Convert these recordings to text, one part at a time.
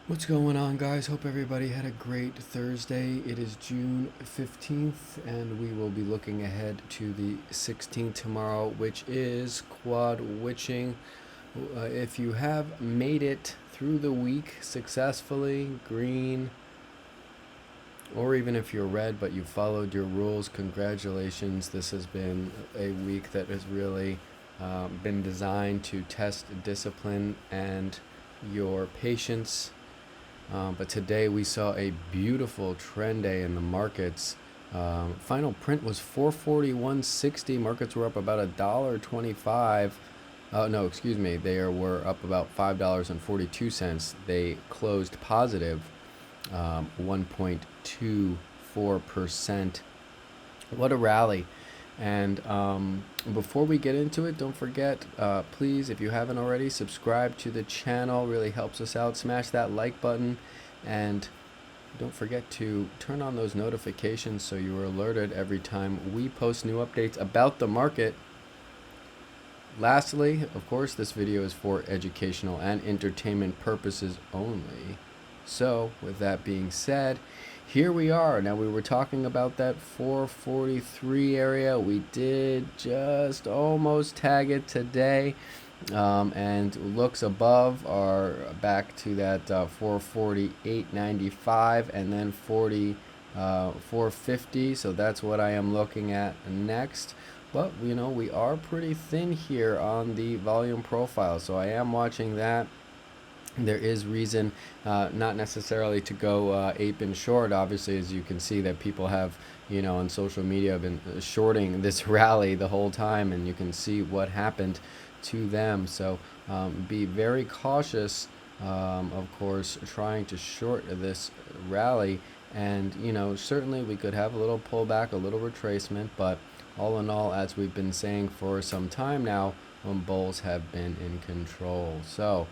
What's going on, guys? Hope everybody had a great Thursday. It is June 15th, and we will be looking ahead to the 16th tomorrow, which is quad witching. If you have made it through the week successfully, green, or even if you're red but you followed your rules, congratulations. This has been a week that has really been designed to test discipline and your patience. But today we saw a beautiful trend day in the markets. Final print was 441.60. Markets were up about $1.25. No, excuse me. They were up about $5.42. They closed positive 1.24%. What a rally. And before we get into it, don't forget, please, if you haven't already, subscribe to the channel. Really helps us out. Smash that like button. And don't forget to turn on those notifications so you are alerted every time we post new updates about the market. Lastly, of course, this video is for educational and entertainment purposes only. So, with that being said, here we are. Now, we were talking about that 443 area. We did just almost tag it today. And looks above are back to that 448.95 and then 450. So that's what I am looking at next. But we are pretty thin here on the volume profile, so I am watching that. There is reason not necessarily to go ape and short. Obviously, as you can see, that people have on social media been shorting this rally the whole time, and you can see what happened to them. So be very cautious, of course, trying to short this rally. And certainly we could have a little pullback, a little retracement, but all in all, as we've been saying for some time now, bulls have been in control. So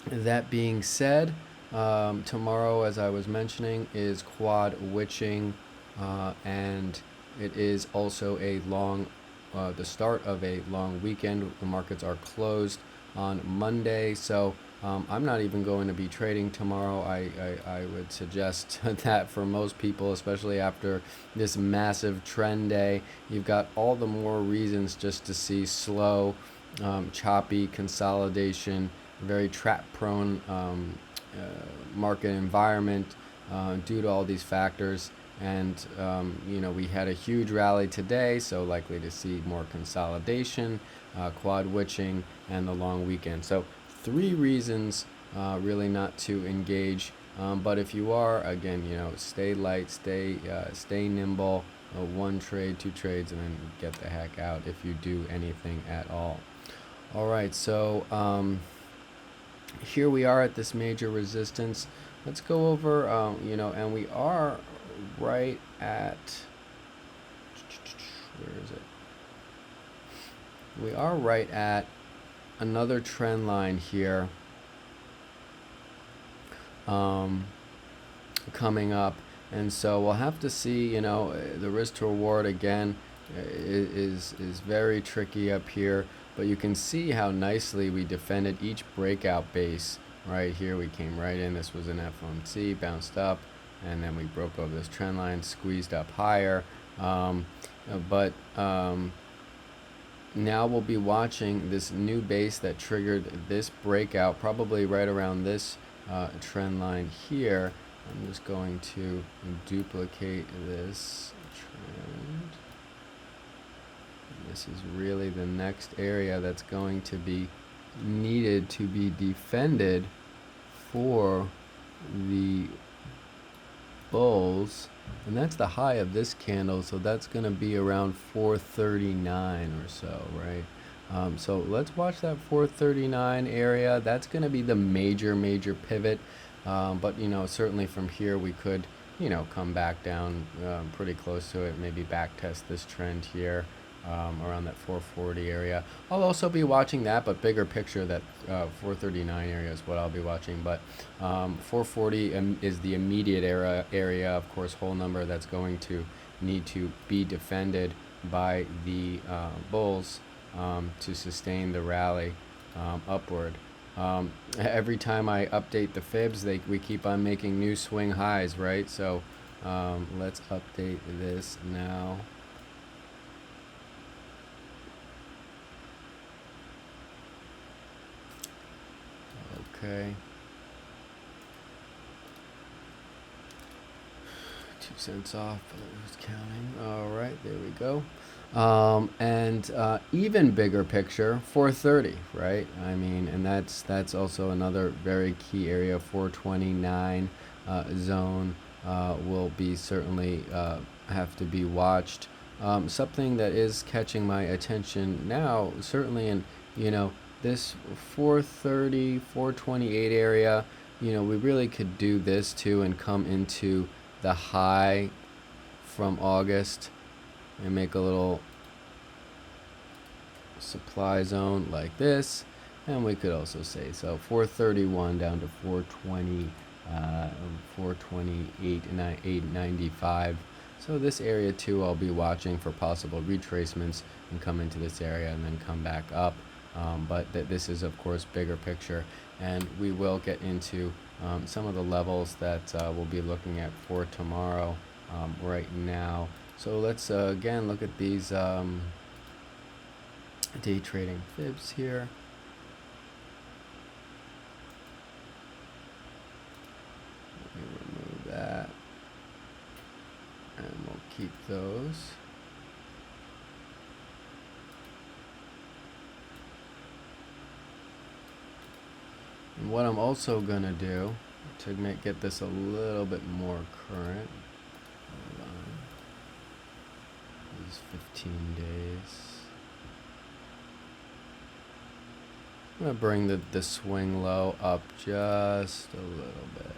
that being said, tomorrow, as I was mentioning, is quad witching, and it is also the start of a long weekend. The markets are closed on Monday, so I'm not even going to be trading tomorrow. I would suggest that for most people, especially after this massive trend day, you've got all the more reasons just to see slow, choppy consolidation, very trap-prone market environment due to all these factors. And we had a huge rally today, so likely to see more consolidation, quad witching, and the long weekend. So 3 reasons really not to engage. But if you are, again, stay light, stay nimble. 1 trade, 2 trades, and then get the heck out if you do anything at all. All right, so here we are at this major resistance. Let's go over, and we are right at, where is it? We are right at another trend line here coming up, and so we'll have to see. The risk to reward again is very tricky up here, but you can see how nicely we defended each breakout base. Right here we came right in. This was an FOMC, bounced up, and then we broke over this trend line, squeezed up higher. But now we'll be watching this new base that triggered this breakout, probably right around this trend line here. I'm just going to duplicate this trend. This is really the next area that's going to be needed to be defended for the bulls, and that's the high of this candle, so that's going to be around 439 or so, right? So let's watch that 439 area. That's going to be the major pivot, but certainly from here we could come back down pretty close to it, maybe back test this trend here around that 440 area. I'll also be watching that, but bigger picture, that 439 area is what I'll be watching. But 440 is the immediate area, of course, whole number that's going to need to be defended by the bulls to sustain the rally upward. Every time I update the fibs, we keep on making new swing highs, right? So let's update this now. Okay. 2 cents off, but it was counting. All right, there we go. And even bigger picture, 430, right? I mean, and that's also another very key area. 429 zone will be certainly have to be watched. Something that is catching my attention now, certainly in this 430, 428 area. We really could do this too and come into the high from August and make a little supply zone like this, and we could also say 431 down to 420, 428 and 895. So this area too, I'll be watching for possible retracements and come into this area and then come back up. But this is of course bigger picture, and we will get into some of the levels that we'll be looking at for tomorrow right now. So let's again look at these day trading fibs here. Let me remove that, and we'll keep those. And what I'm also gonna do to get this a little bit more current, hold on, these 15 days. I'm gonna bring the swing low up just a little bit.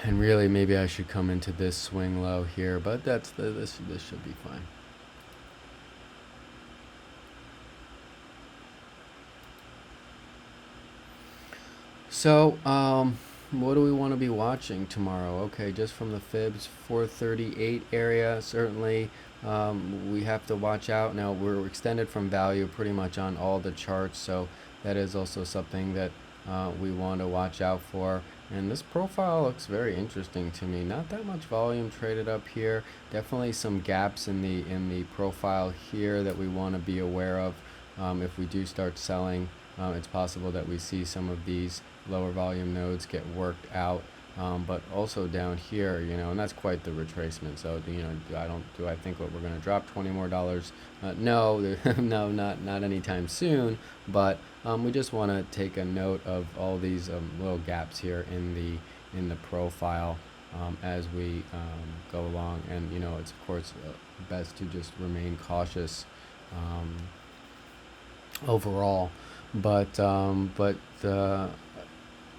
And really, maybe I should come into this swing low here, but this should be fine. So, what do we want to be watching tomorrow? Okay, just from the fibs, 438 area, certainly we have to watch out. Now, we're extended from value pretty much on all the charts, so that is also something that we want to watch out for. And this profile looks very interesting to me. Not that much volume traded up here. Definitely some gaps in the profile here that we want to be aware of. If we do start selling, it's possible that we see some of these lower volume nodes get worked out. But also down here, and that's quite the retracement. So, do I think what we're going to drop $20 more? No, no, not anytime soon. But we just want to take a note of all these little gaps here in the profile as we go along. And it's of course best to just remain cautious overall. But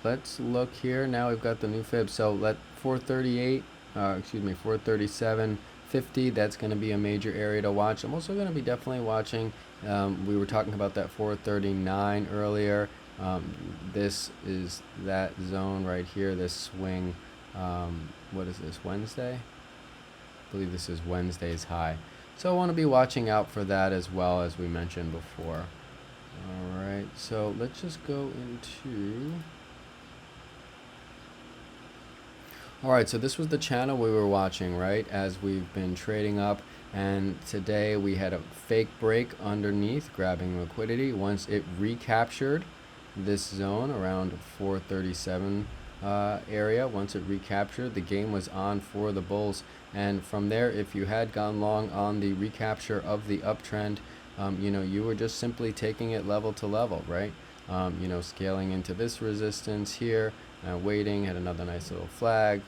let's look here. Now we've got the new fib. So let 437.50. That's going to be a major area to watch. I'm also going to be definitely watching. We were talking about that 439 earlier. This is that zone right here. This swing. What is this? Wednesday? I believe this is Wednesday's high. So I want to be watching out for that as well, as we mentioned before. All right. So let's just go into. Alright, so this was the channel we were watching, right, as we've been trading up, and today we had a fake break underneath, grabbing liquidity. Once it recaptured this zone around 437 area, once it recaptured, the game was on for the bulls, and from there, if you had gone long on the recapture of the uptrend, you were just simply taking it level to level, right? Scaling into this resistance here, waiting, had another nice little flag,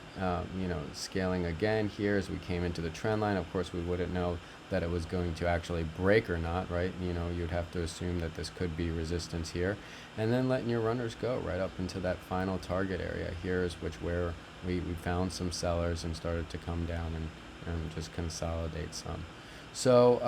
scaling again here as we came into the trend line. Of course, we wouldn't know that it was going to actually break or not, right? You'd have to assume that this could be resistance here, and then letting your runners go right up into that final target area here is where we found some sellers and started to come down and just consolidate some. So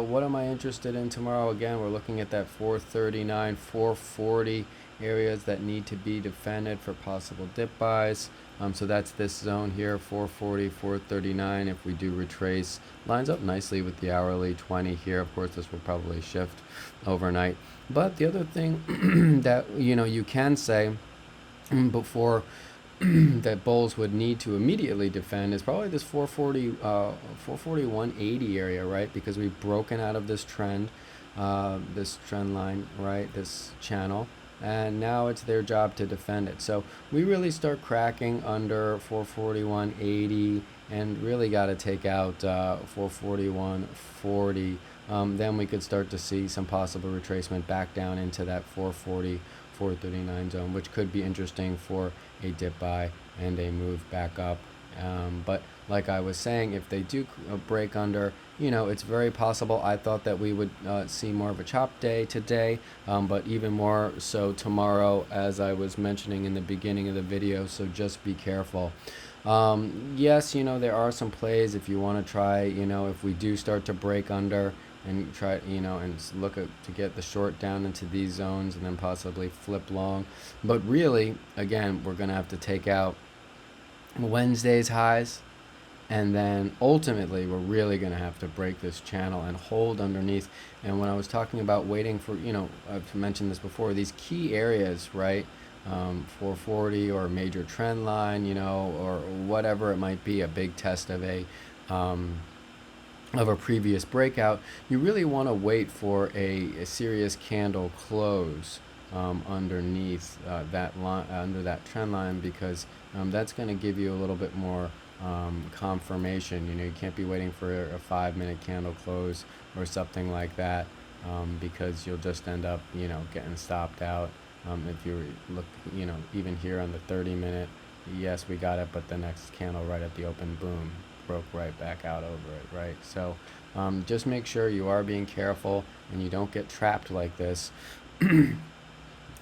what am I interested in tomorrow? Again, we're looking at that 439, 440 areas that need to be defended for possible dip buys. So that's this zone here, 440, 439. If we do retrace, lines up nicely with the hourly 20 here. Of course, this will probably shift overnight. But the other thing that you can say before that bulls would need to immediately defend is probably this 440, 180 area, right? Because we've broken out of this trend line, right? This channel. And now it's their job to defend it. So we really start cracking under 441.80 and really got to take out 441.40. Then we could start to see some possible retracement back down into that 440, 439 zone, which could be interesting for a dip buy and a move back up. But like I was saying, if they do break under, it's very possible. I thought that we would see more of a chop day today, but even more so tomorrow, as I was mentioning in the beginning of the video, so just be careful. Yes, there are some plays if you want to try, if we do start to break under and try, and look to get the short down into these zones and then possibly flip long. But really, again, we're going to have to take out Wednesday's highs, and then ultimately we're really going to have to break this channel and hold underneath. And when I was talking about waiting for, I've mentioned this before, these key areas, right? 440 or a major trend line, or whatever it might be, a big test of a previous breakout, you really want to wait for a serious candle close underneath that line, under that trend line, because that's going to give you a little bit more confirmation. You can't be waiting for a 5-minute candle close or something like that, because you'll just end up getting stopped out. If you look, even here on the 30-minute, yes, we got it, but the next candle right at the open, boom, broke right back out over it, right? So just make sure you are being careful and you don't get trapped like this.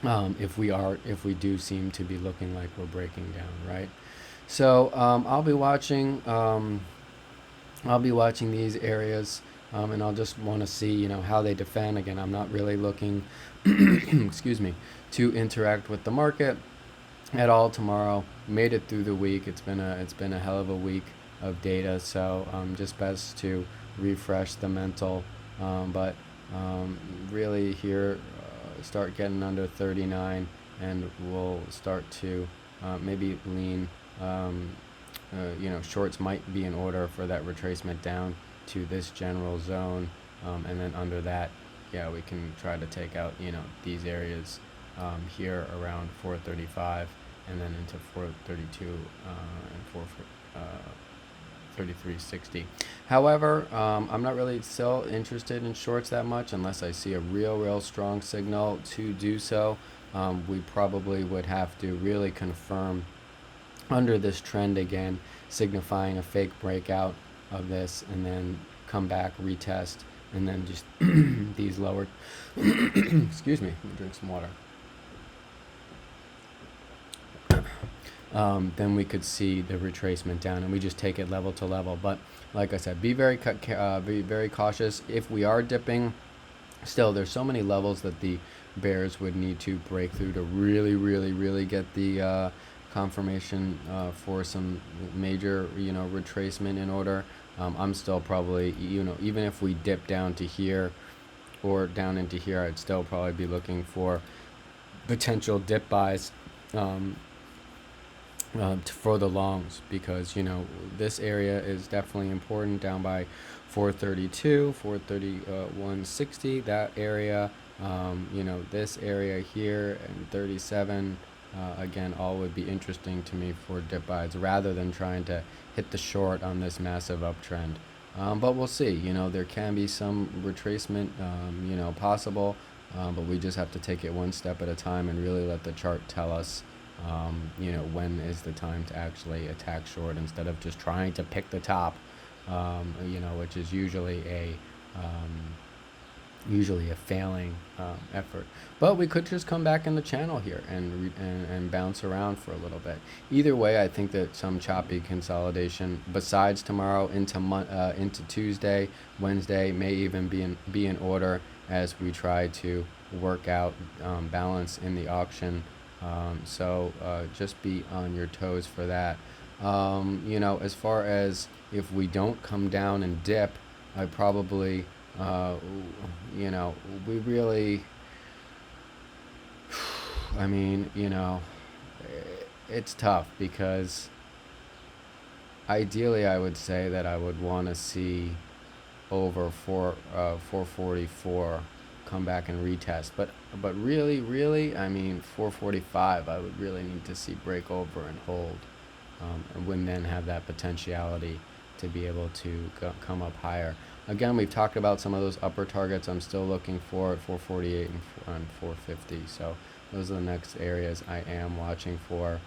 If we do seem to be looking like we're breaking down, right? So I'll be watching these areas, and I'll just want to see how they defend. Again, I'm not really looking excuse me, to interact with the market at all tomorrow. Made it through the week. It's been a hell of a week of data, so just best to refresh the mental, but really here start getting under 39, and we'll start to maybe lean, shorts might be in order for that retracement down to this general zone, and then under that, yeah, we can try to take out these areas here around 435 and then into 432 and 433.60. However, I'm not really still interested in shorts that much unless I see a real strong signal to do so. We probably would have to really confirm under this trend again, signifying a fake breakout of this, and then come back, retest, and then just these lower excuse me, let me drink some water. Then we could see the retracement down, and we just take it level to level. But like I said, be very cautious. If we are dipping, still there's so many levels that the bears would need to break through to really get the confirmation for some major retracement in order. I'm still probably, even if we dip down to here or down into here, I'd still probably be looking for potential dip buys for the longs, because this area is definitely important down by 432, 431.60, that area, this area here and 37, again, all would be interesting to me for dip buys rather than trying to hit the short on this massive uptrend. But we'll see. There can be some retracement, possible, but we just have to take it one step at a time and really let the chart tell us, when is the time to actually attack short instead of just trying to pick the top, which is usually a failing effort. But we could just come back in the channel here and bounce around for a little bit. Either way, I think that some choppy consolidation besides tomorrow into Tuesday, Wednesday may even be in order as we try to work out balance in the auction So just be on your toes for that. As far as if we don't come down and dip, I probably, uh, you know, we really, I mean, it's tough because ideally I would say that I would want to see over 444 come back and retest, but really, I mean 445 I would really need to see break over and hold, and would then have that potentiality to be able to come up higher. Again, we've talked about some of those upper targets I'm still looking for at 448 and 450. So those are the next areas I am watching for,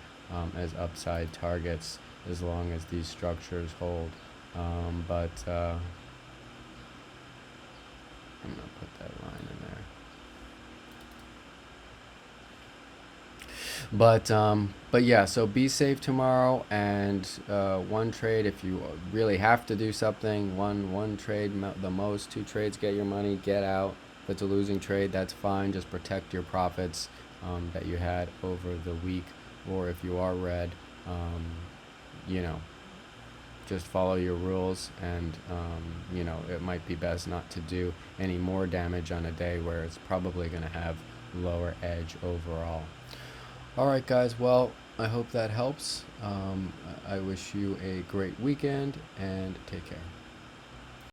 as upside targets as long as these structures hold. But I'm gonna put that line in there. But yeah, so be safe tomorrow, and one trade if you really have to do something. One trade, the most two trades, get your money, get out. If it's a losing trade, that's fine. Just protect your profits that you had over the week, or if you are red, um, you know, just follow your rules, and it might be best not to do any more damage on a day where it's probably going to have lower edge overall. All right, guys. Well, I hope that helps. I wish you a great weekend, and take care.